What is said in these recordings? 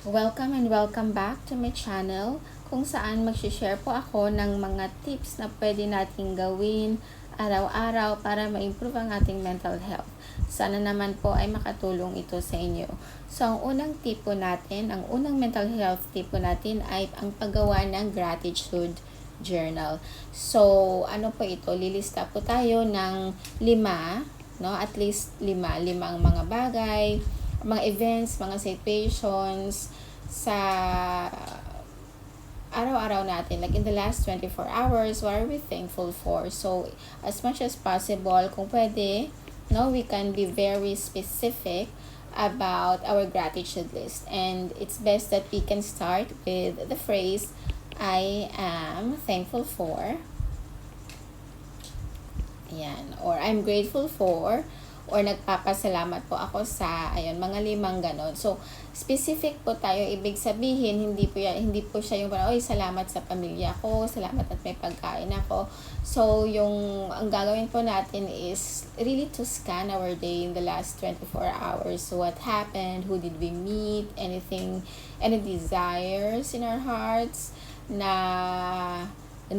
Welcome and welcome back to my channel kung saan mag-share po ako ng mga tips na pwede nating gawin araw-araw para ma-improve ang ating mental health. Sana naman po ay makatulong ito sa inyo. So, ang unang tip po natin, ang unang mental health tip po natin ay ang paggawa ng gratitude journal. So, ano po ito? Lilista po tayo ng 5, no? At least 5 mga bagay, mga events, mga situations sa araw-araw natin. Like in the last 24 hours, what are we thankful for? So, as much as possible, kung pwede, no, we can be very specific about our gratitude list. And it's best that we can start with the phrase, I am thankful for, ayan, or I'm grateful for, or nagpapasalamat po ako sa, ayun, mga 5 ganon. So, specific po tayo, ibig sabihin, hindi po siya yung parang, oy, salamat sa pamilya ko, salamat at may pagkain ako. So, ang gagawin po natin is really to scan our day in the last 24 hours. So, what happened, who did we meet, anything, any desires in our hearts na-achieve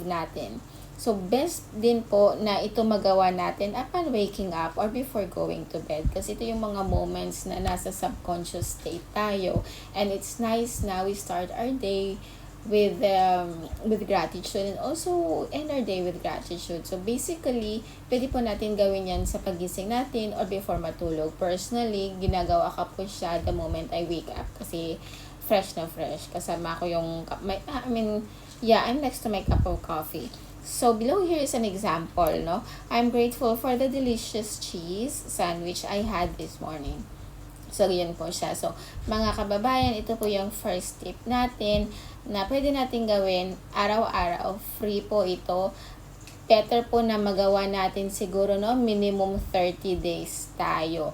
natin. So, best din po na ito magawa natin upon waking up or before going to bed. Kasi ito yung mga moments na nasa subconscious state tayo. And it's nice na we start our day with gratitude and also end our day with gratitude. So, basically, pwede po natin gawin yan sa pagising natin or before matulog. Personally, ginagawa ko po siya the moment I wake up. Kasi fresh na fresh. Kasama ko yung, I'm next to my cup of coffee. So, below here is an example, no? I'm grateful for the delicious cheese sandwich I had this morning. So, yun po siya. So, mga kababayan, ito po yung first tip natin na pwede natin gawin araw-araw. Free po ito. Better po na magawa natin siguro, no? Minimum 30 days tayo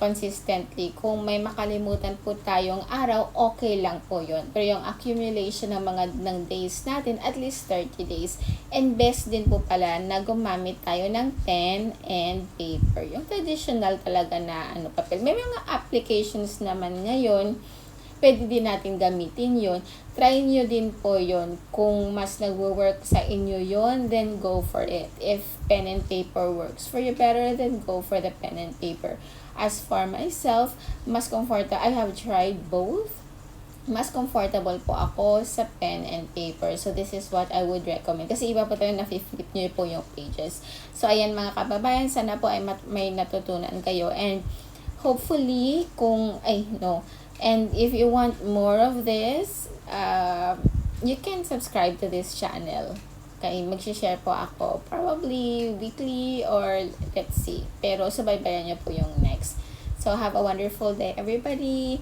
consistently. Kung may makalimutan po tayong araw, okay lang po yun. Pero yung accumulation ng days natin, at least 30 days. And best din po pala na gumamit tayo ng pen and paper. Yung traditional talaga na papel. May mga applications naman ngayon, pwede din natin gamitin yon. Try nyo din po yon. Kung mas nagwo-work sa inyo yon, then go for it. If pen and paper works for you better, then go for the pen and paper. As for myself, I have tried both. Mas comfortable po ako sa pen and paper. So, this is what I would recommend. Kasi iba po tayo na-flip nyo po yung pages. So, ayan mga kababayan, sana po ay may natutunan kayo. And hopefully, and if you want more of this, you can subscribe to this channel. Okay, mag-share po ako probably weekly or let's see. Pero subaybayan niyo po yung next. So, have a wonderful day, everybody.